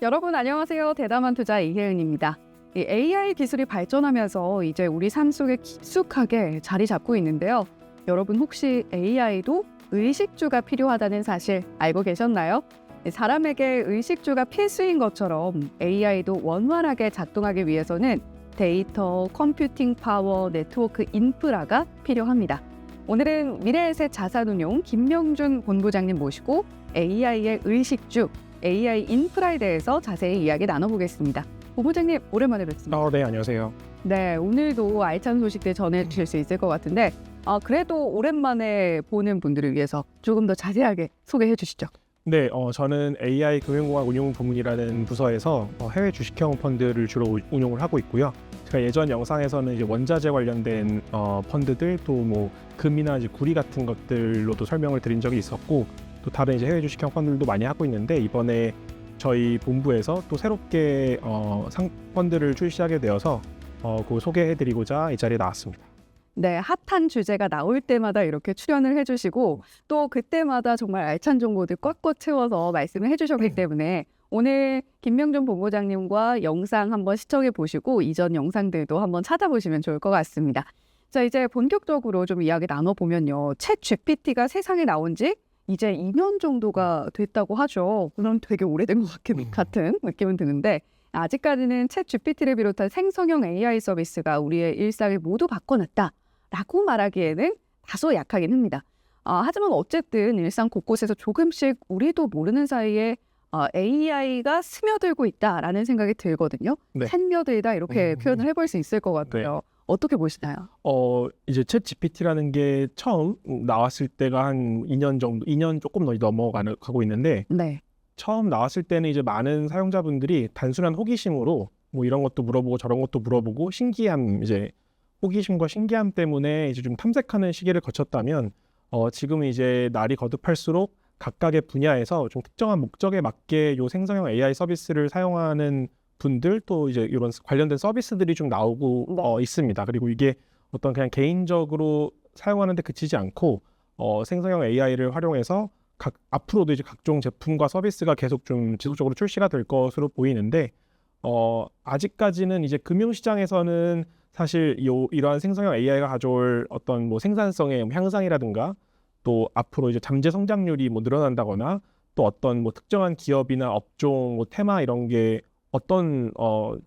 여러분 안녕하세요. 대담한 투자 이혜은입니다. 이 AI 기술이 발전하면서 이제 우리 삶 속에 깊숙하게 자리 잡고 있는데요. 여러분 혹시 AI도 의식주가 필요하다는 사실 알고 계셨나요? 사람에게 의식주가 필수인 것처럼 AI도 원활하게 작동하기 위해서는 데이터, 컴퓨팅 파워, 네트워크 인프라가 필요합니다. 오늘은 미래에셋 자산운용 김명준 본부장님 모시고 AI의 의식주, AI 인프라에 대해서 자세히 이야기 나눠보겠습니다. 본부장님 오랜만에 뵙습니다. 네, 안녕하세요. 네, 오늘도 알찬 소식들 전해주실 수 있을 것 같은데 그래도 오랜만에 보는 분들을 위해서 조금 더 자세하게 소개해 주시죠. 네, 저는 AI 금융공학 운용부문이라는 부서에서 해외 주식형 펀드를 주로 운용을 하고 있고요. 제가 예전 영상에서는 이제 원자재 관련된 펀드들 또 뭐 금이나 이제 구리 같은 것들로도 설명을 드린 적이 있었고 또 다른 이제 해외 주식형 펀드들도 많이 하고 있는데 이번에 저희 본부에서 또 새롭게 펀드를 출시하게 되어서 그거 소개해드리고자 이 자리에 나왔습니다. 네, 핫한 주제가 나올 때마다 이렇게 출연을 해주시고 또 그때마다 정말 알찬 정보들 꽉꽉 채워서 말씀을 해주셨기 때문에 오늘 김명준 본부장님과 영상 한번 시청해 보시고 이전 영상들도 한번 찾아보시면 좋을 것 같습니다. 자, 이제 본격적으로 좀 이야기 나눠보면요. 챗 GPT가 세상에 나온 지 이제 2년 정도가 됐다고 하죠. 그럼 되게 오래된 것 같은 느낌은 드는데 아직까지는 챗 GPT를 비롯한 생성형 AI 서비스가 우리의 일상을 모두 바꿔놨다라고 말하기에는 다소 약하긴 합니다. 하지만 어쨌든 일상 곳곳에서 조금씩 우리도 모르는 사이에 AI가 스며들고 있다라는 생각이 들거든요. 네. 스며들다 이렇게 표현을 해볼 수 있을 것 같아요. 어떻게 보시나요? 이제 챗 GPT라는 게 처음 나왔을 때가 한 2년 정도, 2년 조금 넘어가고 있는데 네. 처음 나왔을 때는 이제 많은 사용자분들이 단순한 호기심으로 뭐 이런 것도 물어보고 저런 것도 물어보고 호기심과 신기함 때문에 이제 좀 탐색하는 시기를 거쳤다면 지금은 이제 날이 거듭할수록 각각의 분야에서 좀 특정한 목적에 맞게 요 생성형 AI 서비스를 사용하는 분들 또 이제 이런 관련된 서비스들이 좀 나오고 있습니다. 그리고 이게 어떤 그냥 개인적으로 사용하는 데 그치지 않고 생성형 AI를 활용해서 앞으로도 이제 각종 제품과 서비스가 계속 좀 지속적으로 출시가 될 것으로 보이는데 아직까지는 이제 금융시장에서는 사실 이러한 생성형 AI가 가져올 어떤 뭐 생산성의 향상이라든가 또 앞으로 이제 잠재 성장률이 뭐 늘어난다거나 또 어떤 뭐 특정한 기업이나 업종 뭐 테마 이런 게 어떤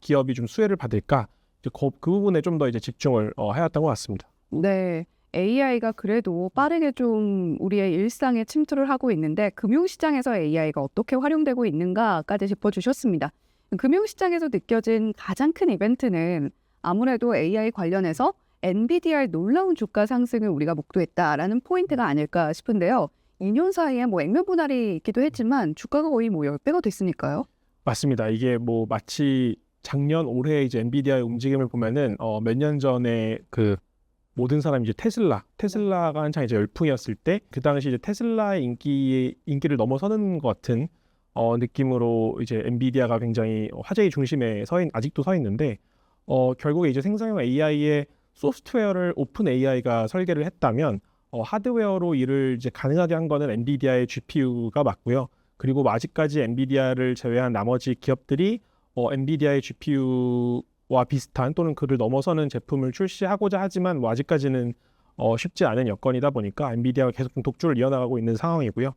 기업이 좀 수혜를 받을까 이제 그 부분에 좀 더 이제 집중을 해왔던 것 같습니다. 네, AI가 그래도 빠르게 좀 우리의 일상에 침투를 하고 있는데 금융시장에서 AI가 어떻게 활용되고 있는가까지 짚어주셨습니다. 금융시장에서 느껴진 가장 큰 이벤트는 아무래도 AI 관련해서 엔비디아의 놀라운 주가 상승을 우리가 목도했다라는 포인트가 아닐까 싶은데요. 2년 사이에 뭐 액면 분할이 있기도 했지만 주가가 거의 뭐 10배가 됐으니까요. 맞습니다. 이게 뭐 마치 작년 올해 이제 엔비디아의 움직임을 보면은 몇 년 전에 그 모든 사람이 이제 테슬라가 한창 이제 열풍이었을 때 그 당시 이제 테슬라의 인기를 넘어서는 것 같은 느낌으로 이제 엔비디아가 굉장히 화제의 중심에 아직도 서 있는데 결국에 이제 생성형 AI의 소프트웨어를 오픈 AI가 설계를 했다면 하드웨어로 이를 이제 가능하게 한 거는 엔비디아의 GPU가 맞고요. 그리고 아직까지 엔비디아를 제외한 나머지 기업들이 엔비디아의 GPU와 비슷한 또는 그를 넘어서는 제품을 출시하고자 하지만 뭐 아직까지는 쉽지 않은 여건이다 보니까 엔비디아가 계속 좀 독주를 이어나가고 있는 상황이고요.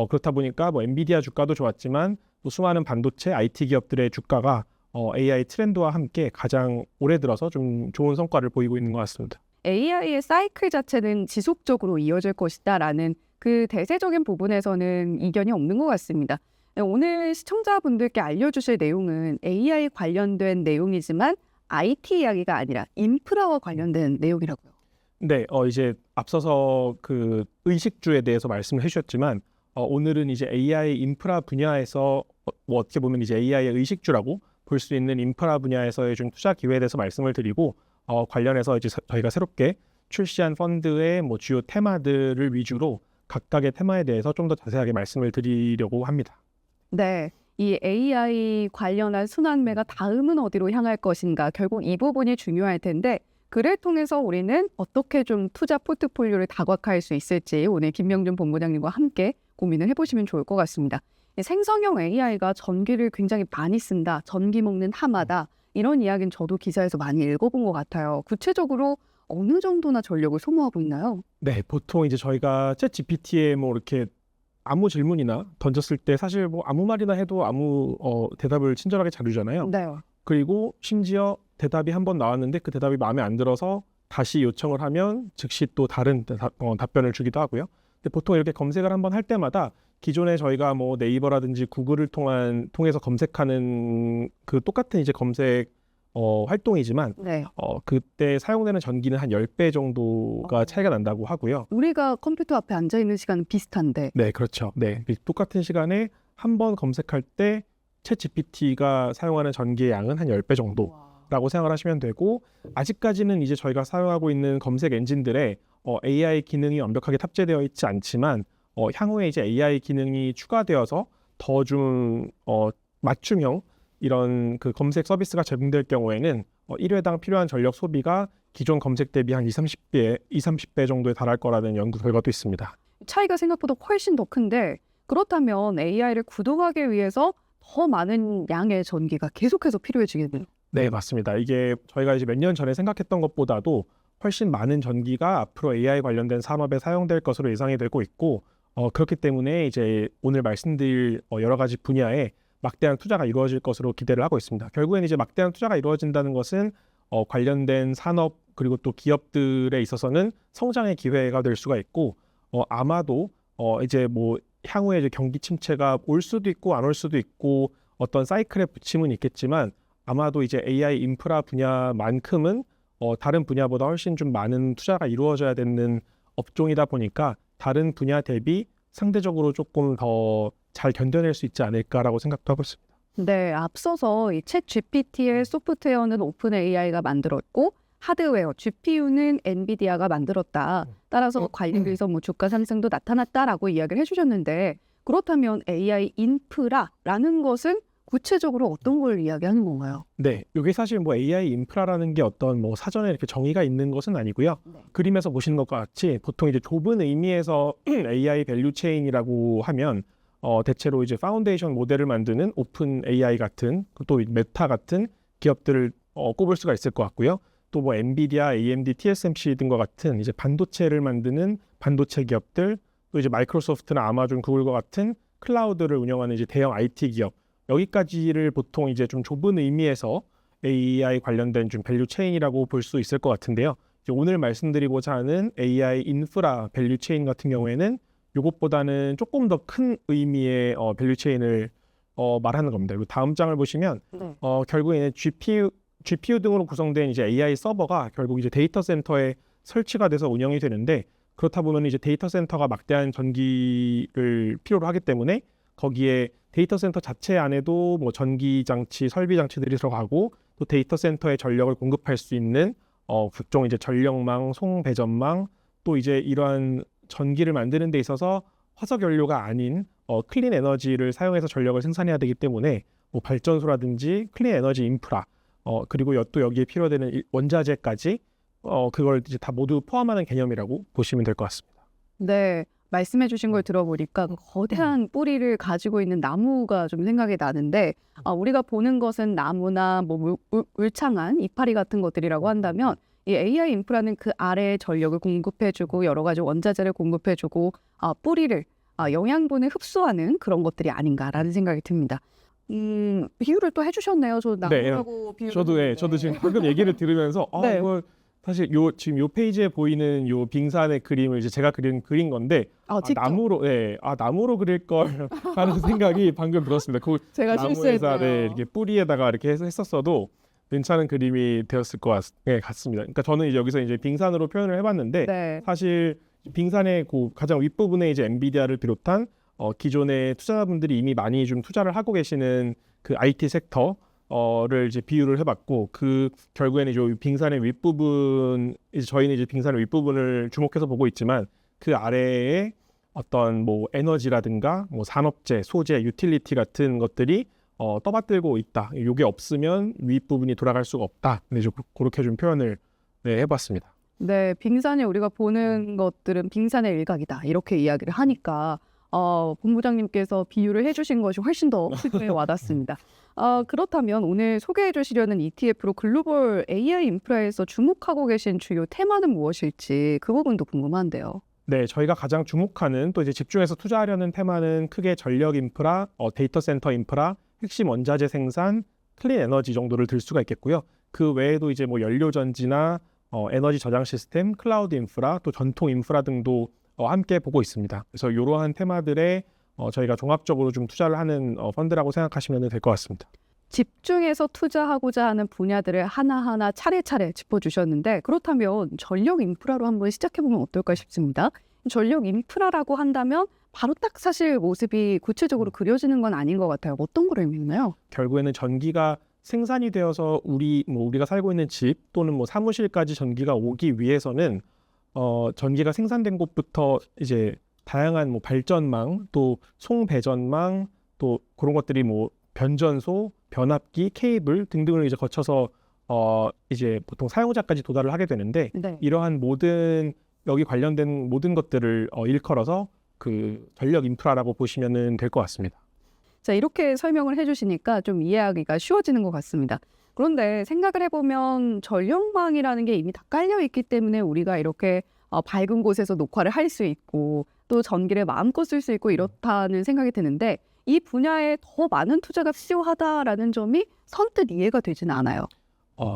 그렇다 보니까 뭐 엔비디아 주가도 좋았지만 또 수많은 반도체 IT 기업들의 주가가 AI 트렌드와 함께 가장 올해 들어서 좀 좋은 성과를 보이고 있는 것 같습니다. AI의 사이클 자체는 지속적으로 이어질 것이다라는 그 대세적인 부분에서는 이견이 없는 것 같습니다. 오늘 시청자분들께 알려주실 내용은 AI 관련된 내용이지만 IT 이야기가 아니라 인프라와 관련된 내용이라고요. 네, 이제 앞서서 그 의식주에 대해서 말씀을 해주셨지만 오늘은 이제 AI 인프라 분야에서 뭐 어떻게 보면 이제 AI의 의식주라고 볼 수 있는 인프라 분야에서의 좀 투자 기회에 대해서 말씀을 드리고 관련해서 이제 저희가 새롭게 출시한 펀드의 뭐 주요 테마들을 위주로 각각의 테마에 대해서 좀 더 자세하게 말씀을 드리려고 합니다. 네, 이 AI 관련한 순환매가 다음은 어디로 향할 것인가 결국 이 부분이 중요할 텐데 그를 통해서 우리는 어떻게 좀 투자 포트폴리오를 다각화할 수 있을지 오늘 김명준 본부장님과 함께 고민을 해보시면 좋을 것 같습니다. 이 생성형 AI가 전기를 굉장히 많이 쓴다, 전기 먹는 하마다 이런 이야기는 저도 기사에서 많이 읽어본 것 같아요. 구체적으로 어느 정도나 전력을 소모하고 있나요? 네, 보통 이제 저희가 챗 GPT에 뭐 이렇게 아무 질문이나 던졌을 때 사실 뭐 아무 말이나 해도 아무 대답을 친절하게 잘 주잖아요. 네. 그리고 심지어 대답이 한 번 나왔는데 그 대답이 마음에 안 들어서 다시 요청을 하면 즉시 또 다른 답변을 주기도 하고요. 근데 보통 이렇게 검색을 한번 할 때마다 기존에 저희가 뭐 네이버라든지 구글을 통해서 검색하는 그 똑같은 이제 검색 활동이지만 네. 그때 사용되는 전기는 한 10배 정도가 차이가 난다고 하고요. 우리가 컴퓨터 앞에 앉아 있는 시간은 비슷한데. 네, 그렇죠. 네, 똑같은 시간에 한 번 검색할 때 챗 GPT가 사용하는 전기의 양은 한 10배 정도라고 생각을 하시면 되고, 아직까지는 이제 저희가 사용하고 있는 검색 엔진들에 AI 기능이 완벽하게 탑재되어 있지 않지만 향후에 이제 AI 기능이 추가되어서 더 좀 맞춤형 이런 그 검색 서비스가 제공될 경우에는 1회당 필요한 전력 소비가 기존 검색 대비 한 30배 정도에 달할 거라는 연구 결과도 있습니다. 차이가 생각보다 훨씬 더 큰데, 그렇다면 AI를 구동하기 위해서 더 많은 양의 전기가 계속해서 필요해지겠네요. 네, 맞습니다. 이게 저희가 이제 몇 년 전에 생각했던 것보다도 훨씬 많은 전기가 앞으로 AI 관련된 산업에 사용될 것으로 예상이 되고 있고, 그렇기 때문에 이제 오늘 말씀드릴 여러 가지 분야에 막대한 투자가 이루어질 것으로 기대를 하고 있습니다. 결국엔 이제 막대한 투자가 이루어진다는 것은 관련된 산업 그리고 또 기업들에 있어서는 성장의 기회가 될 수가 있고, 아마도 이제 뭐 향후에 이제 경기 침체가 올 수도 있고 안 올 수도 있고 어떤 사이클의 부침은 있겠지만, 아마도 이제 AI 인프라 분야만큼은 다른 분야보다 훨씬 좀 많은 투자가 이루어져야 되는 업종이다 보니까 다른 분야 대비 상대적으로 조금 더 잘 견뎌낼 수 있지 않을까라고 생각도 하고 있습니다. 네, 앞서서 이 챗 GPT의 소프트웨어는 오픈 AI가 만들었고 하드웨어, GPU는 엔비디아가 만들었다. 따라서 관련해서 뭐 주가 상승도 나타났다라고 이야기를 해주셨는데, 그렇다면 AI 인프라라는 것은 구체적으로 어떤 걸 이야기하는 건가요? 네, 이게 사실 뭐 AI 인프라라는 게 어떤 뭐 사전에 이렇게 정의가 있는 것은 아니고요. 네. 그림에서 보시는 것과 같이 보통 이제 좁은 의미에서 AI 밸류 체인이라고 하면 대체로 이제 파운데이션 모델을 만드는 오픈 AI 같은 또 메타 같은 기업들을 꼽을 수가 있을 것 같고요. 또 뭐 엔비디아, AMD, TSMC 등과 같은 이제 반도체를 만드는 반도체 기업들, 또 이제 마이크로소프트나 아마존, 구글과 같은 클라우드를 운영하는 이제 대형 IT 기업, 여기까지를 보통 이제 좀 좁은 의미에서 AI 관련된 좀 밸류 체인이라고 볼 수 있을 것 같은데요. 이제 오늘 말씀드리고자 하는 AI 인프라 밸류 체인 같은 경우에는 이것보다는 조금 더 큰 의미의 밸류 체인을 말하는 겁니다. 그리고 다음 장을 보시면 네. 결국에는 GPU 등으로 구성된 이제 AI 서버가 결국 이제 데이터 센터에 설치가 돼서 운영이 되는데, 그렇다 보면 이제 데이터 센터가 막대한 전기를 필요로 하기 때문에 거기에 데이터 센터 자체 안에도 뭐 전기 장치, 설비 장치들이 들어가고, 또 데이터 센터에 전력을 공급할 수 있는 각종 이제 전력망, 송배전망, 또 이제 이러한 전기를 만드는 데 있어서 화석 연료가 아닌 클린 에너지를 사용해서 전력을 생산해야 되기 때문에 뭐 발전소라든지 클린 에너지 인프라, 그리고 또 여기에 필요되는 원자재까지 그걸 이제 다 모두 포함하는 개념이라고 보시면 될 것 같습니다. 네, 말씀해 주신 걸 들어보니까 거대한 뿌리를 가지고 있는 나무가 좀 생각이 나는데, 우리가 보는 것은 나무나 뭐 울창한 이파리 같은 것들이라고 한다면, 이 AI 인프라는 그 아래에 전력을 공급해주고 여러 가지 원자재를 공급해주고 뿌리를 영양분을 흡수하는 그런 것들이 아닌가라는 생각이 듭니다. 비유를 또 해주셨네요. 저 나무라고 비유. 저도 지금 방금 얘기를 들으면서 네. 이거 사실 지금 요 페이지에 보이는 요 빙산의 그림을 이제 제가 그린 건데, 직접 나무로 그릴 걸 하는 생각이 방금 들었습니다. 그 제가 나무에다 실수했네요. 이렇게 뿌리에다가 이렇게 했었어도 괜찮은 그림이 되었을 것 같습니다. 그러니까 저는 이제 여기서 이제 빙산으로 표현을 해봤는데, 네. 사실 빙산의 그 가장 윗부분에 이제 엔비디아를 비롯한 기존의 투자자분들이 이미 많이 좀 투자를 하고 계시는 그 IT 섹터를 이제 비유를 해봤고, 그 결국에는 이제 빙산의 윗부분, 이제 저희는 이제 빙산의 윗부분을 주목해서 보고 있지만 그 아래에 어떤 뭐 에너지라든가 뭐 산업재, 소재, 유틸리티 같은 것들이 떠받들고 있다. 이게 없으면 윗부분이 돌아갈 수가 없다. 근데 그렇게 좀 표현을 해봤습니다. 네, 빙산에 우리가 보는 것들은 빙산의 일각이다. 이렇게 이야기를 하니까 본부장님께서 비유를 해주신 것이 훨씬 더 크게 와닿습니다. 그렇다면 오늘 소개해 주시려는 ETF로 글로벌 AI 인프라에서 주목하고 계신 주요 테마는 무엇일지 그 부분도 궁금한데요. 네, 저희가 가장 주목하는 또 이제 집중해서 투자하려는 테마는 크게 전력 인프라, 데이터 센터 인프라, 핵심 원자재 생산, 클린 에너지 정도를 들 수가 있겠고요. 그 외에도 이제 뭐 연료 전지나 에너지 저장 시스템, 클라우드 인프라, 또 전통 인프라 등도 함께 보고 있습니다. 그래서 이러한 테마들에 저희가 종합적으로 좀 투자를 하는 펀드라고 생각하시면 될 것 같습니다. 집중해서 투자하고자 하는 분야들을 하나하나 차례차례 짚어주셨는데 그렇다면 전력 인프라로 한번 시작해보면 어떨까 싶습니다. 전력 인프라라고 한다면 바로 딱 사실 모습이 구체적으로 그려지는 건 아닌 것 같아요. 어떤 걸 의미하나요? 결국에는 전기가 생산이 되어서 우리가 살고 있는 집 또는 뭐 사무실까지 전기가 오기 위해서는 전기가 생산된 곳부터 이제 다양한 뭐 발전망 또 송배전망 또 그런 것들이 뭐 변전소, 변압기, 케이블 등등을 이제 거쳐서 이제 보통 사용자까지 도달을 하게 되는데 네. 이러한 여기 관련된 모든 것들을 일컬어서 그 전력 인프라라고 보시면 될 것 같습니다. 자, 이렇게 설명을 해주시니까 좀 이해하기가 쉬워지는 것 같습니다. 그런데 생각을 해보면 전력망이라는 게 이미 다 깔려 있기 때문에 우리가 이렇게 밝은 곳에서 녹화를 할 수 있고 또 전기를 마음껏 쓸 수 있고 이렇다는 생각이 드는데 이 분야에 더 많은 투자가 필요하다라는 점이 선뜻 이해가 되지는 않아요.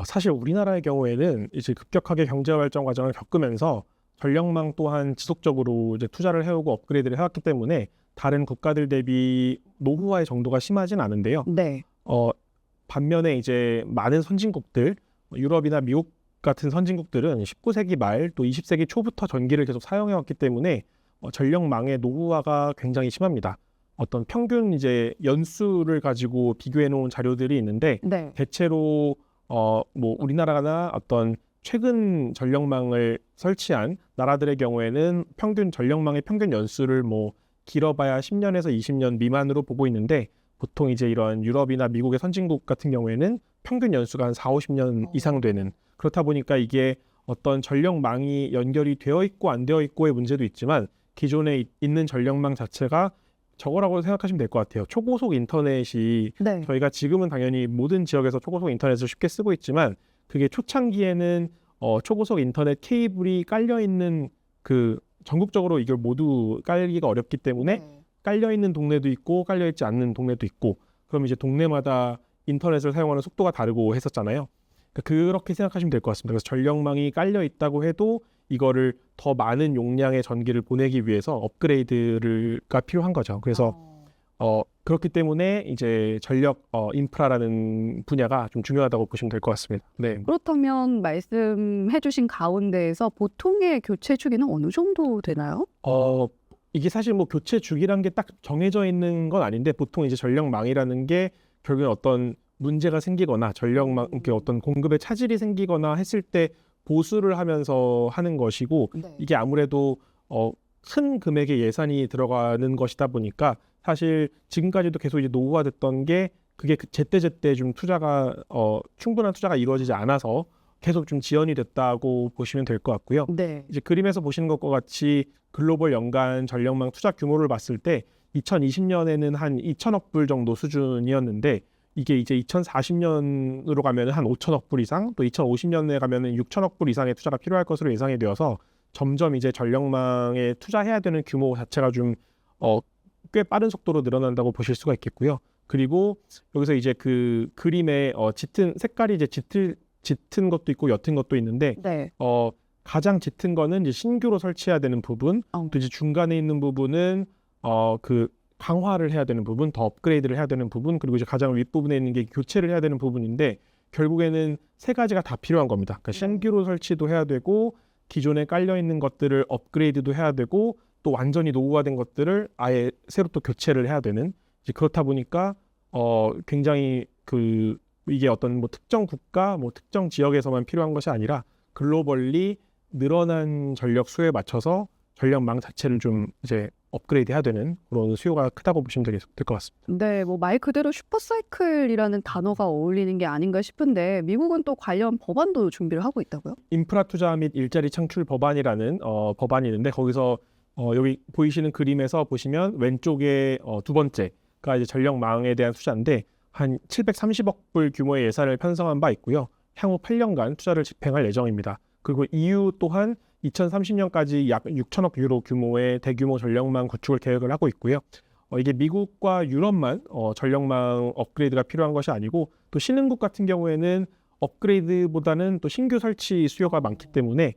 사실 우리나라의 경우에는 이제 급격하게 경제 발전 과정을 겪으면서 전력망 또한 지속적으로 이제 투자를 해오고 업그레이드를 해왔기 때문에 다른 국가들 대비 노후화의 정도가 심하진 않은데요. 네. 반면에 이제 많은 선진국들, 유럽이나 미국 같은 선진국들은 19세기 말 또 20세기 초부터 전기를 계속 사용해왔기 때문에 전력망의 노후화가 굉장히 심합니다. 어떤 평균 이제 연수를 가지고 비교해 놓은 자료들이 있는데 네. 대체로 뭐 우리나라나 어떤 최근 전력망을 설치한 나라들의 경우에는 전력망의 평균 연수를 뭐 길어봐야 10년에서 20년 미만으로 보고 있는데 보통 이제 이런 유럽이나 미국의 선진국 같은 경우에는 평균 연수가 한 4, 50년 이상 되는 그렇다 보니까 이게 어떤 전력망이 연결이 되어 있고 안 되어 있고의 문제도 있지만 기존에 있는 전력망 자체가 저거라고 생각하시면 될 것 같아요. 초고속 인터넷이 네. 저희가 지금은 당연히 모든 지역에서 초고속 인터넷을 쉽게 쓰고 있지만 그게 초창기에는 초고속 인터넷 케이블이 깔려 있는 그 전국적으로 이걸 모두 깔기가 어렵기 때문에 깔려 있는 동네도 있고 깔려 있지 않는 동네도 있고 그럼 이제 동네마다 인터넷을 사용하는 속도가 다르고 했었잖아요. 그러니까 그렇게 생각하시면 될 것 같습니다. 그래서 전력망이 깔려 있다고 해도 이거를 더 많은 용량의 전기를 보내기 위해서 업그레이드가 필요한 거죠. 그래서 그렇기 때문에 이제 전력 인프라라는 분야가 좀 중요하다고 보시면 될 것 같습니다. 네. 그렇다면 말씀해주신 가운데에서 보통의 교체 주기는 어느 정도 되나요? 이게 사실 뭐 교체 주기란 게 딱 정해져 있는 건 아닌데 보통 이제 전력망이라는 게 결국엔 어떤 문제가 생기거나 전력망 이렇게 어떤 공급에 차질이 생기거나 했을 때 보수를 하면서 하는 것이고 네. 이게 아무래도 큰 금액의 예산이 들어가는 것이다 보니까 사실 지금까지도 계속 이제 노후화됐던 게 그게 제때제때 좀 충분한 투자가 이루어지지 않아서 계속 좀 지연이 됐다고 보시면 될 것 같고요. 네. 이제 그림에서 보시는 것과 같이 글로벌 연간 전력망 투자 규모를 봤을 때 2020년에는 한 2천억 불 정도 수준이었는데 이게 이제 2040년으로 가면 한 5천억 불 이상 또 2050년에 가면 6천억 불 이상의 투자가 필요할 것으로 예상이 되어서 점점 이제 전력망에 투자해야 되는 규모 자체가 좀 꽤 빠른 속도로 늘어난다고 보실 수가 있겠고요. 그리고 여기서 이제 그 그림에 짙은 색깔이 이제 짙은 것도 있고 옅은 것도 있는데 네. 가장 짙은 거는 이제 신규로 설치해야 되는 부분, 또 이제 중간에 있는 부분은 그 강화를 해야 되는 부분, 더 업그레이드를 해야 되는 부분, 그리고 이제 가장 윗부분에 있는 게 교체를 해야 되는 부분인데 결국에는 세 가지가 다 필요한 겁니다. 그러니까 신규로 설치도 해야 되고 기존에 깔려 있는 것들을 업그레이드도 해야 되고 또 완전히 노후화된 것들을 아예 새로 또 교체를 해야 되는 이제 그렇다 보니까 굉장히 이게 어떤 뭐 특정 국가, 뭐 특정 지역에서만 필요한 것이 아니라 글로벌리 늘어난 전력 수요에 맞춰서 전력망 자체를 좀 이제 업그레이드해야 되는 그런 수요가 크다고 보시면 될 것 같습니다. 네, 뭐 말 그대로 슈퍼사이클이라는 단어가 어울리는 게 아닌가 싶은데 미국은 또 관련 법안도 준비를 하고 있다고요? 인프라 투자 및 일자리 창출 법안이라는 법안이 있는데 거기서 여기 보이시는 그림에서 보시면 왼쪽에 두 번째가 이제 전력망에 대한 투자인데 한 730억 불 규모의 예산을 편성한 바 있고요. 향후 8년간 투자를 집행할 예정입니다. 그리고 EU 또한 2030년까지 약 6천억 유로 규모의 대규모 전력망 구축을 계획을 하고 있고요. 이게 미국과 유럽만 전력망 업그레이드가 필요한 것이 아니고 또 신흥국 같은 경우에는 업그레이드보다는 또 신규 설치 수요가 많기 때문에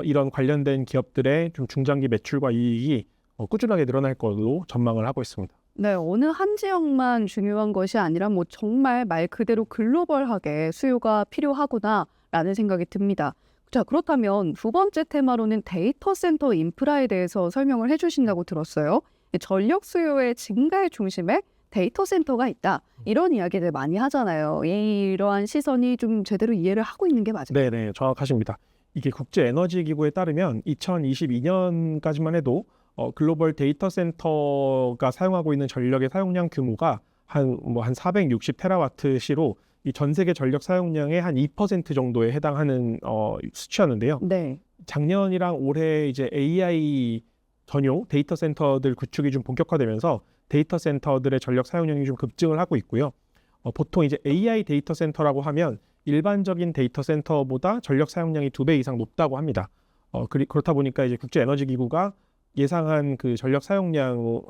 이런 관련된 기업들의 좀 중장기 매출과 이익이 꾸준하게 늘어날 걸로 전망을 하고 있습니다. 네, 어느 한 지역만 중요한 것이 아니라 뭐 정말 말 그대로 글로벌하게 수요가 필요하구나라는 생각이 듭니다. 자, 그렇다면 두 번째 테마로는 데이터 센터 인프라에 대해서 설명을 해주신다고 들었어요. 전력 수요의 증가의 중심에 데이터 센터가 있다. 이런 이야기들 많이 하잖아요. 이러한 시선이 좀 제대로 이해를 하고 있는 게 맞을까요? 네네, 정확하십니다. 이게 국제에너지기구에 따르면 2022년까지만 해도 글로벌 데이터 센터가 사용하고 있는 전력의 사용량 규모가 한 460 테라와트 시로 이 전 세계 전력 사용량의 한 2% 정도에 해당하는 수치였는데요. 네. 작년이랑 올해 이제 AI 전용 데이터 센터들 구축이 좀 본격화되면서 데이터 센터들의 전력 사용량이 좀 급증을 하고 있고요. 보통 이제 AI 데이터 센터라고 하면 일반적인 데이터 센터보다 전력 사용량이 2배 이상 높다고 합니다. 그렇다 보니까 이제 국제에너지기구가 예상한 그 전력 사용량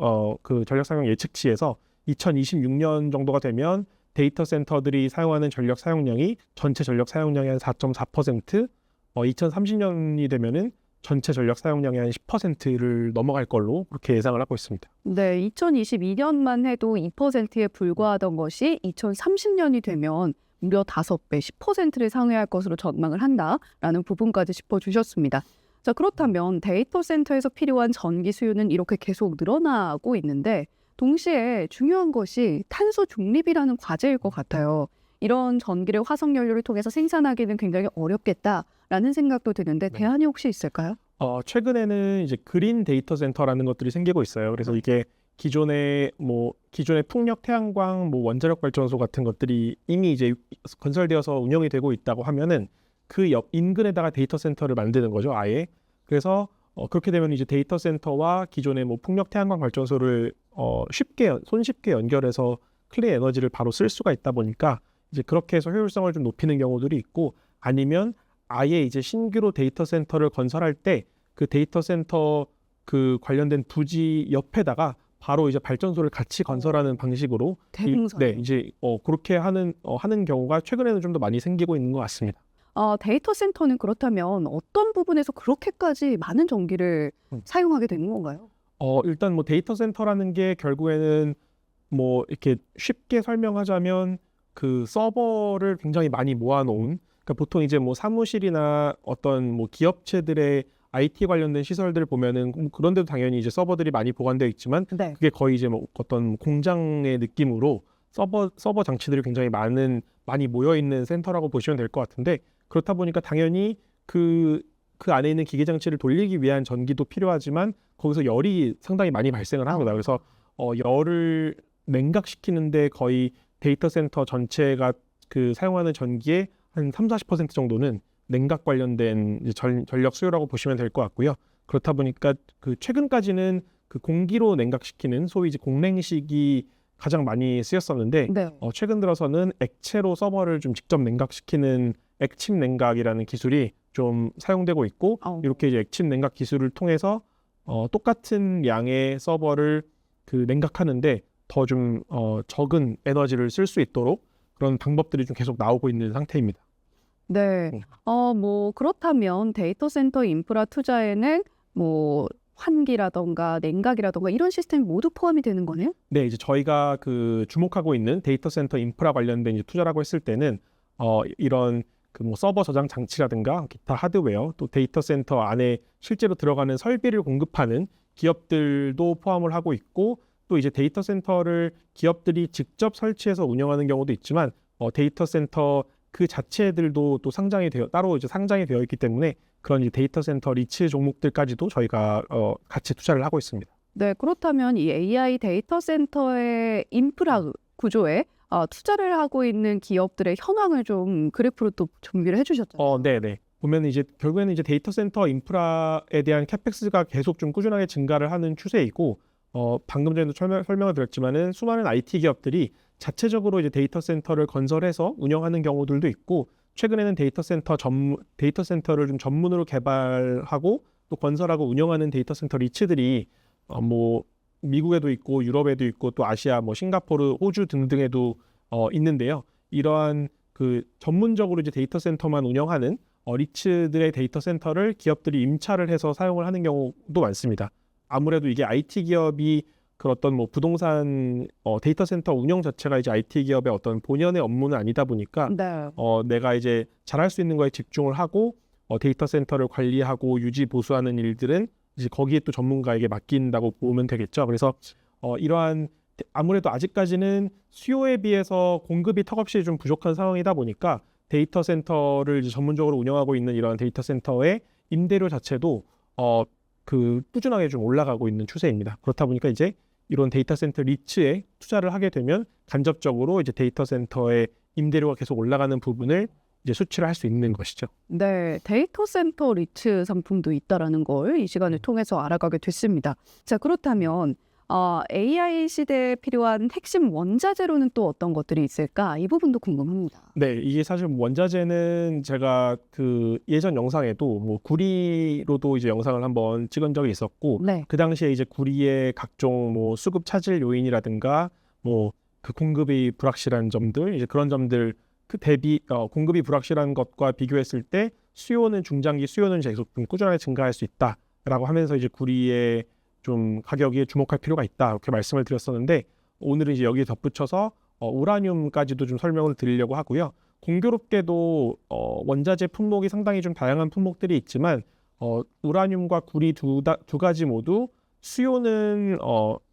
예측치에서 2026년 정도가 되면 데이터 센터들이 사용하는 전력 사용량이 전체 전력 사용량의 한 4.4%, 2030년이 되면은 전체 전력 사용량의 한 10%를 넘어갈 걸로 그렇게 예상을 하고 있습니다. 네, 2022년만 해도 2%에 불과하던 것이 2030년이 되면 무려 5배, 10%를 상회할 것으로 전망을 한다라는 부분까지 짚어주셨습니다. 자, 그렇다면 데이터 센터에서 필요한 전기 수요는 이렇게 계속 늘어나고 있는데 동시에 중요한 것이 탄소 중립이라는 과제일 것 같아요. 이런 전기를 화석연료를 통해서 생산하기는 굉장히 어렵겠다라는 생각도 드는데 네. 대안이 혹시 있을까요? 최근에는 이제 그린 데이터 센터라는 것들이 생기고 있어요. 그래서 이게 기존의 풍력, 태양광, 원자력 발전소 같은 것들이 이미 이제 건설되어서 운영이 되고 있다고 하면은 그 옆 인근에다가 데이터 센터를 만드는 거죠, 아예. 그래서 그렇게 되면 이제 데이터 센터와 기존의 풍력, 태양광 발전소를 손쉽게 연결해서 클린 에너지를 바로 쓸 수가 있다 보니까 이제 그렇게 해서 효율성을 좀 높이는 경우들이 있고, 아니면 아예 이제 신규로 데이터 센터를 건설할 때 그 데이터 센터 그 관련된 부지 옆에다가 바로 이제 발전소를 같이 건설하는 방식으로 대공선. 네, 이제 그렇게 하는 경우가 최근에는 좀 더 많이 생기고 있는 것 같습니다. 데이터 센터는 그렇다면 어떤 부분에서 그렇게까지 많은 전기를 사용하게 되는 건가요? 일단 데이터 센터라는 게 결국에는 이렇게 쉽게 설명하자면 그 서버를 굉장히 많이 모아놓은, 그러니까 보통 이제 사무실이나 어떤 기업체들의 IT 관련된 시설들을 보면은 그런 데도 당연히 이제 서버들이 많이 보관되어 있지만 네. 그게 거의 이제 어떤 공장의 느낌으로 서버 장치들이 굉장히 많이 모여 있는 센터라고 보시면 될 것 같은데, 그렇다 보니까 당연히 그 안에 있는 기계 장치를 돌리기 위한 전기도 필요하지만 거기서 열이 상당히 많이 발생을 합니다. 그래서 열을 냉각시키는데 거의 데이터 센터 전체가 그 사용하는 전기의 한 30-40% 정도는 냉각 관련된 이제 전력 수요라고 보시면 될 것 같고요. 그렇다 보니까 그 최근까지는 그 공기로 냉각시키는 소위 이제 공냉식이 가장 많이 쓰였었는데 네. 최근 들어서는 액체로 서버를 좀 직접 냉각시키는 액침 냉각이라는 기술이 좀 사용되고 있고, 이렇게 이제 액침 냉각 기술을 통해서 똑같은 양의 서버를 그 냉각하는데 더 좀 적은 에너지를 쓸 수 있도록 그런 방법들이 좀 계속 나오고 있는 상태입니다. 네. 그렇다면 데이터 센터 인프라 투자에는 환기라던가 냉각이라던가 이런 시스템이 모두 포함이 되는 거네요? 네, 이제 저희가 그 주목하고 있는 데이터 센터 인프라 관련된 이제 투자라고 했을 때는 이런 그 서버 저장 장치라든가 기타 하드웨어, 또 데이터 센터 안에 실제로 들어가는 설비를 공급하는 기업들도 포함을 하고 있고, 또 이제 데이터 센터를 기업들이 직접 설치해서 운영하는 경우도 있지만 데이터 센터 그 자체들도 또 따로 이제 상장이 되어 있기 때문에 그런 이제 데이터 센터 리츠 종목들까지도 저희가 같이 투자를 하고 있습니다. 네, 그렇다면 이 AI 데이터 센터의 인프라 구조에 투자를 하고 있는 기업들의 현황을 좀 그래프로 또 준비를 해주셨잖아요. 네네. 보면 이제 결국에는 이제 데이터 센터 인프라에 대한 캐펙스가 계속 좀 꾸준하게 증가를 하는 추세이고, 방금 전에도 설명을 드렸지만은 수많은 IT 기업들이 자체적으로 이제 데이터 센터를 건설해서 운영하는 경우들도 있고, 최근에는 데이터 센터를 좀 전문으로 개발하고 또 건설하고 운영하는 데이터 센터 리츠들이 뭐 미국에도 있고 유럽에도 있고 또 아시아 뭐 싱가포르, 호주 등등에도 있는데요. 이러한 그 전문적으로 이제 데이터 센터만 운영하는 리츠들의 데이터 센터를 기업들이 임차를 해서 사용을 하는 경우도 많습니다. 아무래도 이게 IT 기업이 그 어떤 뭐 부동산 데이터 센터 운영 자체가 이제 IT 기업의 어떤 본연의 업무는 아니다 보니까 네. 내가 이제 잘할 수 있는 거에 집중을 하고 데이터 센터를 관리하고 유지 보수하는 일들은 이제 거기에 또 전문가에게 맡긴다고 보면 되겠죠. 그래서 이러한 아무래도 아직까지는 수요에 비해서 공급이 턱없이 좀 부족한 상황이다 보니까 데이터 센터를 이제 전문적으로 운영하고 있는 이런 데이터 센터의 임대료 자체도 그 꾸준하게 좀 올라가고 있는 추세입니다. 그렇다 보니까 이제 이런 데이터 센터 리츠에 투자를 하게 되면 간접적으로 이제 데이터 센터의 임대료가 계속 올라가는 부분을 이제 수치를 할 수 있는 것이죠. 네, 데이터 센터 리츠 상품도 있다라는 걸 이 시간을 통해서 알아가게 됐습니다. 자, 그렇다면 AI 시대에 필요한 핵심 원자재로는 또 어떤 것들이 있을까? 이 부분도 궁금합니다. 네, 이게 사실 원자재는 제가 그 예전 영상에도 뭐 구리로도 이제 영상을 한번 찍은 적이 있었고, 네. 그 당시에 이제 구리의 각종 뭐 수급 차질 요인이라든가 뭐 그 공급이 불확실한 점들, 이제 그런 점들 그 대비 공급이 불확실한 것과 비교했을 때 중장기 수요는 계속 좀 꾸준하게 증가할 수 있다라고 하면서 이제 구리의 좀 가격에 주목할 필요가 있다 이렇게 말씀을 드렸었는데, 오늘은 이제 여기에 덧붙여서 우라늄까지도 좀 설명을 드리려고 하고요. 공교롭게도 원자재 품목이 상당히 좀 다양한 품목들이 있지만 우라늄과 구리 두 가지 모두 수요는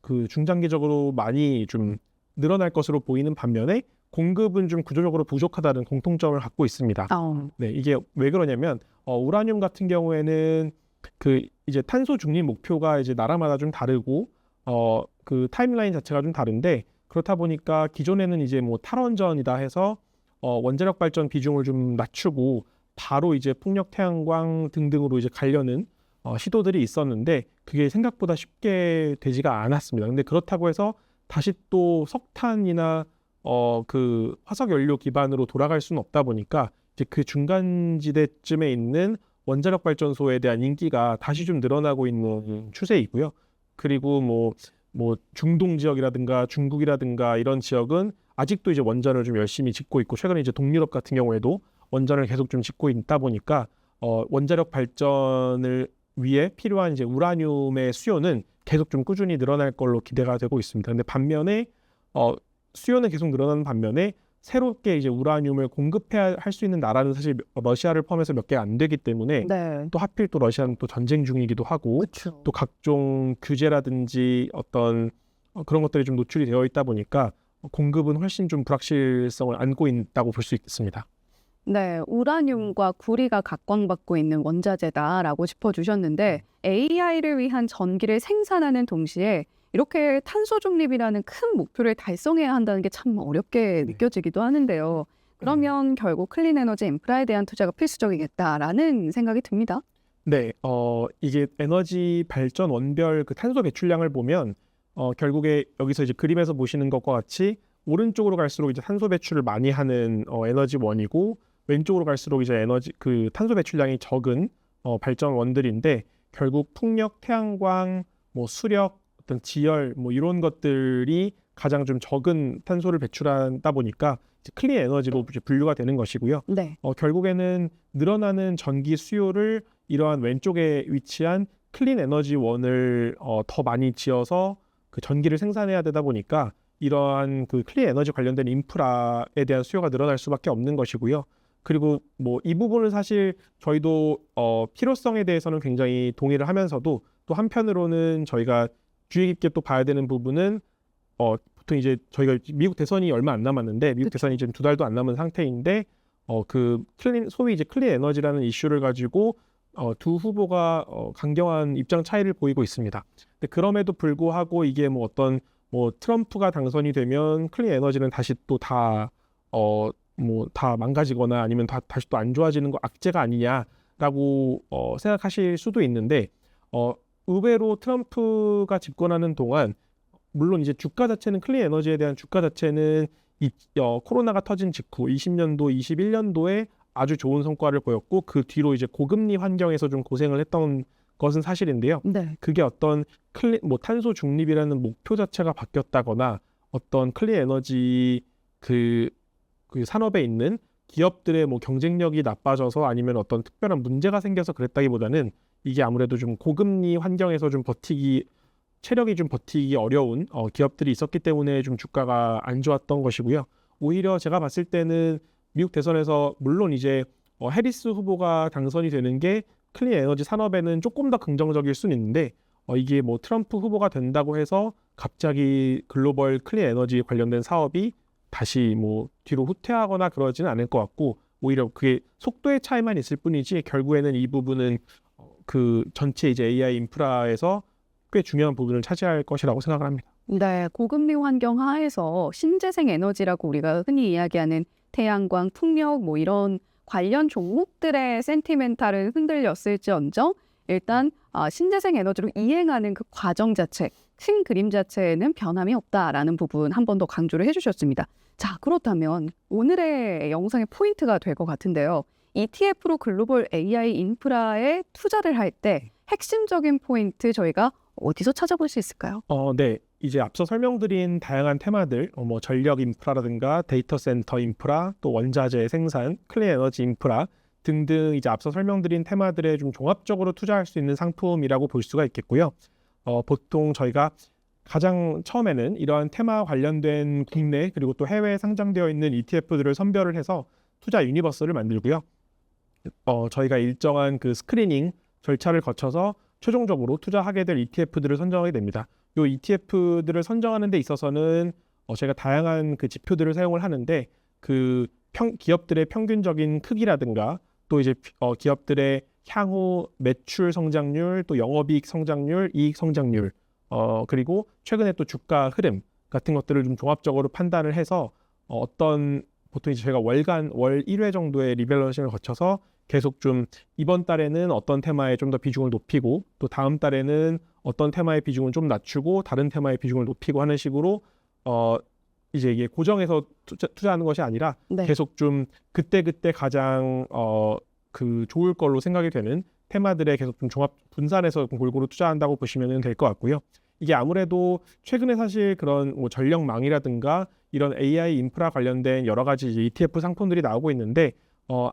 그 중장기적으로 많이 좀 늘어날 것으로 보이는 반면에 공급은 좀 구조적으로 부족하다는 공통점을 갖고 있습니다. 네, 이게 왜 그러냐면 우라늄 같은 경우에는 그 이제 탄소 중립 목표가 이제 나라마다 좀 다르고 그 타임라인 자체가 좀 다른데, 그렇다 보니까 기존에는 이제 뭐 탈원전이다 해서 원자력 발전 비중을 좀 낮추고 바로 이제 풍력 태양광 등등으로 이제 가려는 시도들이 있었는데 그게 생각보다 쉽게 되지가 않았습니다. 근데 그렇다고 해서 다시 또 석탄이나 그 화석 연료 기반으로 돌아갈 수는 없다 보니까 이제 그 중간지대쯤에 있는 원자력 발전소에 대한 인기가 다시 좀 늘어나고 있는 추세이고요. 그리고 뭐 중동 지역이라든가 중국이라든가 이런 지역은 아직도 이제 원전을 좀 열심히 짓고 있고, 최근에 이제 동유럽 같은 경우에도 원전을 계속 좀 짓고 있다 보니까 원자력 발전을 위해 필요한 이제 우라늄의 수요는 계속 좀 꾸준히 늘어날 걸로 기대가 되고 있습니다. 근데 반면에 수요는 계속 늘어나는 반면에 새롭게 이제 우라늄을 공급해야 할 수 있는 나라는 사실 러시아를 포함해서 몇 개 안 되기 때문에 네. 또 하필 또 러시아는 또 전쟁 중이기도 하고 그렇죠. 또 각종 규제라든지 어떤 그런 것들이 좀 노출이 되어 있다 보니까 공급은 훨씬 좀 불확실성을 안고 있다고 볼 수 있습니다. 네, 우라늄과 구리가 각광받고 있는 원자재다라고 짚어주셨는데 AI를 위한 전기를 생산하는 동시에 이렇게 탄소 중립이라는 큰 목표를 달성해야 한다는 게 참 어렵게 느껴지기도 하는데요. 그러면 결국 클린 에너지 인프라에 대한 투자가 필수적이겠다라는 생각이 듭니다. 네, 이게 에너지 발전 원별 그 탄소 배출량을 보면 결국에 여기서 이제 그림에서 보시는 것과 같이 오른쪽으로 갈수록 이제 탄소 배출을 많이 하는 에너지원이고, 왼쪽으로 갈수록 이제 그 탄소 배출량이 적은 발전원들인데, 결국 풍력, 태양광, 뭐 수력, 어떤 지열 뭐 이런 것들이 가장 좀 적은 탄소를 배출하다 보니까 이제 클린 에너지로 이제 분류가 되는 것이고요. 네. 결국에는 늘어나는 전기 수요를 이러한 왼쪽에 위치한 클린 에너지원을 더 많이 지어서 그 전기를 생산해야 되다 보니까 이러한 그 클린 에너지 관련된 인프라에 대한 수요가 늘어날 수밖에 없는 것이고요. 그리고 뭐 이 부분은 사실 저희도 필요성에 대해서는 굉장히 동의를 하면서도 또 한편으로는 저희가 주의 깊게 또 봐야 되는 부분은 보통 이제 저희가 미국 대선이 얼마 안 남았는데 미국 대선이 지금 2달도 안 남은 상태인데 그 소위 이제 클린 에너지라는 이슈를 가지고 두 후보가 강경한 입장 차이를 보이고 있습니다. 근데 그럼에도 불구하고 이게 뭐 어떤 뭐 트럼프가 당선이 되면 클린 에너지는 다시 또 다 뭐 다 망가지거나 아니면 다시 또 안 좋아지는 거 악재가 아니냐라고 생각하실 수도 있는데 의외로 트럼프가 집권하는 동안 물론 이제 주가 자체는 클린 에너지에 대한 주가 자체는 코로나가 터진 직후 20년도, 21년도에 아주 좋은 성과를 보였고 그 뒤로 이제 고금리 환경에서 좀 고생을 했던 것은 사실인데요. 네. 그게 어떤 탄소 중립이라는 목표 자체가 바뀌었다거나 어떤 클린 에너지 그 산업에 있는 기업들의 뭐 경쟁력이 나빠져서 아니면 어떤 특별한 문제가 생겨서 그랬다기보다는 이게 아무래도 좀 고금리 환경에서 좀 체력이 좀 버티기 어려운 기업들이 있었기 때문에 좀 주가가 안 좋았던 것이고요. 오히려 제가 봤을 때는 미국 대선에서 물론 이제 해리스 후보가 당선이 되는 게 클린 에너지 산업에는 조금 더 긍정적일 수는 있는데 이게 뭐 트럼프 후보가 된다고 해서 갑자기 글로벌 클린 에너지 관련된 사업이 다시 뭐 뒤로 후퇴하거나 그러지는 않을 것 같고 오히려 그게 속도의 차이만 있을 뿐이지 결국에는 이 부분은 그 전체 이제 AI 인프라에서 꽤 중요한 부분을 차지할 것이라고 생각을 합니다. 네, 고금리 환경 하에서 신재생 에너지라고 우리가 흔히 이야기하는 태양광, 풍력 뭐 이런 관련 종목들의 센티멘탈은 흔들렸을지언정 일단 신재생 에너지로 이행하는 그 과정 자체, 큰 그림 자체에는 변함이 없다라는 부분 한 번 더 강조를 해주셨습니다. 자, 그렇다면 오늘의 영상의 포인트가 될 것 같은데요. ETF로 글로벌 AI 인프라에 투자를 할 때 핵심적인 포인트 저희가 어디서 찾아볼 수 있을까요? 네. 이제 앞서 설명드린 다양한 테마들, 뭐 전력 인프라라든가 데이터 센터 인프라, 또 원자재 생산, 클린 에너지 인프라 등등 이제 앞서 설명드린 테마들에 좀 종합적으로 투자할 수 있는 상품이라고 볼 수가 있겠고요. 보통 저희가 가장 처음에는 이러한 테마 관련된 국내 그리고 또 해외에 상장되어 있는 ETF들을 선별을 해서 투자 유니버스를 만들고요. 저희가 일정한 그 스크리닝 절차를 거쳐서 최종적으로 투자하게 될 ETF들을 선정하게 됩니다. 이 ETF들을 선정하는 데 있어서는 저희가 다양한 그 지표들을 사용을 하는데 그 기업들의 평균적인 크기라든가 또 이제 기업들의 향후 매출 성장률, 또 영업이익 성장률, 이익 성장률, 그리고 최근에 또 주가 흐름 같은 것들을 좀 종합적으로 판단을 해서 보통 이제 저희가 월 1회 정도의 리밸런싱을 거쳐서 계속 좀 이번 달에는 어떤 테마에 좀 더 비중을 높이고 또 다음 달에는 어떤 테마의 비중을 좀 낮추고 다른 테마의 비중을 높이고 하는 식으로 이제 이게 고정해서 투자하는 것이 아니라 네. 계속 좀 그때그때 가장 그 좋을 걸로 생각이 되는 테마들에 계속 좀 종합 분산해서 골고루 투자한다고 보시면 될 것 같고요. 이게 아무래도 최근에 사실 그런 뭐 전력망이라든가 이런 AI 인프라 관련된 여러 가지 이제 ETF 상품들이 나오고 있는데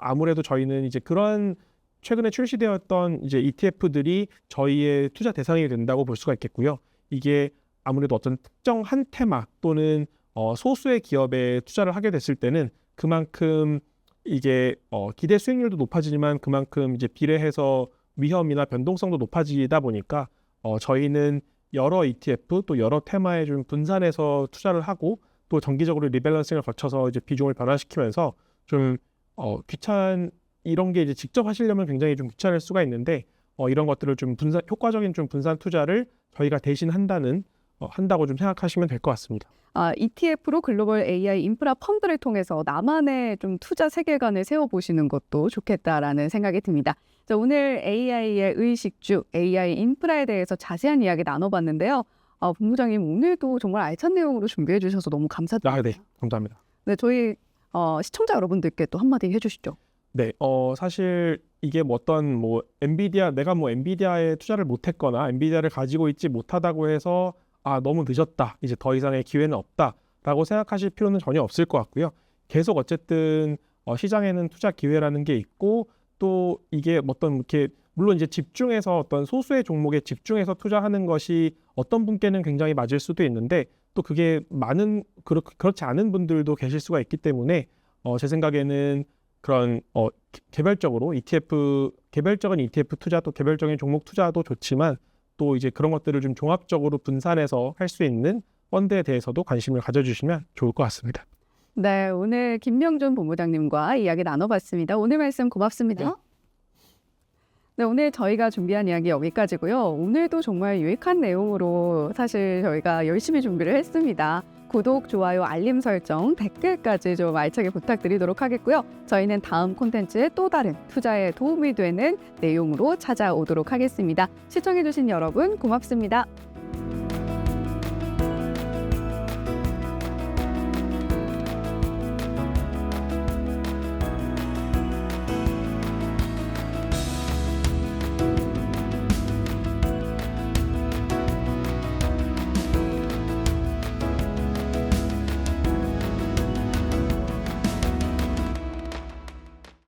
아무래도 저희는 이제 그런 최근에 출시되었던 이제 ETF들이 저희의 투자 대상이 된다고 볼 수가 있겠고요. 이게 아무래도 어떤 특정 한 테마 또는 소수의 기업에 투자를 하게 됐을 때는 그만큼 이게 기대 수익률도 높아지지만 그만큼 이제 비례해서 위험이나 변동성도 높아지다 보니까 저희는 여러 ETF 또 여러 테마에 좀 분산해서 투자를 하고 또 정기적으로 리밸런싱을 거쳐서 이제 비중을 변화시키면서 좀 이런 게 이제 직접 하시려면 굉장히 좀 귀찮을 수가 있는데 이런 것들을 좀 효과적인 좀 분산 투자를 저희가 대신 한다고 좀 생각하시면 될 것 같습니다. ETF로 글로벌 AI 인프라 펀드를 통해서 나만의 좀 투자 세계관을 세워보시는 것도 좋겠다라는 생각이 듭니다. 자, 오늘 AI의 의식주, AI 인프라에 대해서 자세한 이야기 나눠봤는데요. 본부장님 오늘도 정말 알찬 내용으로 준비해 주셔서 너무 감사드립니다. 네, 감사합니다. 네, 저희 시청자 여러분들께 또 한마디 해주시죠. 네, 사실 이게 내가 엔비디아에 투자를 못했거나 엔비디아를 가지고 있지 못하다고 해서 너무 늦었다, 이제 더 이상의 기회는 없다라고 생각하실 필요는 전혀 없을 것 같고요. 계속 어쨌든 시장에는 투자 기회라는 게 있고 또 이게 이렇게 물론 이제 집중해서 어떤 소수의 종목에 집중해서 투자하는 것이 어떤 분께는 굉장히 맞을 수도 있는데 또 그게 그렇지 않은 분들도 계실 수가 있기 때문에 제 생각에는 그런 개별적으로 개별적인 ETF 투자 또 개별적인 종목 투자도 좋지만 또 이제 그런 것들을 좀 종합적으로 분산해서 할 수 있는 펀드에 대해서도 관심을 가져주시면 좋을 것 같습니다. 네, 오늘 김명준 본부장님과 이야기 나눠봤습니다. 오늘 말씀 고맙습니다. 네. 네, 오늘 저희가 준비한 이야기 여기까지고요. 오늘도 정말 유익한 내용으로 사실 저희가 열심히 준비를 했습니다. 구독, 좋아요, 알림 설정, 댓글까지 좀 알차게 부탁드리도록 하겠고요. 저희는 다음 콘텐츠에 또 다른 투자에 도움이 되는 내용으로 찾아오도록 하겠습니다. 시청해주신 여러분 고맙습니다.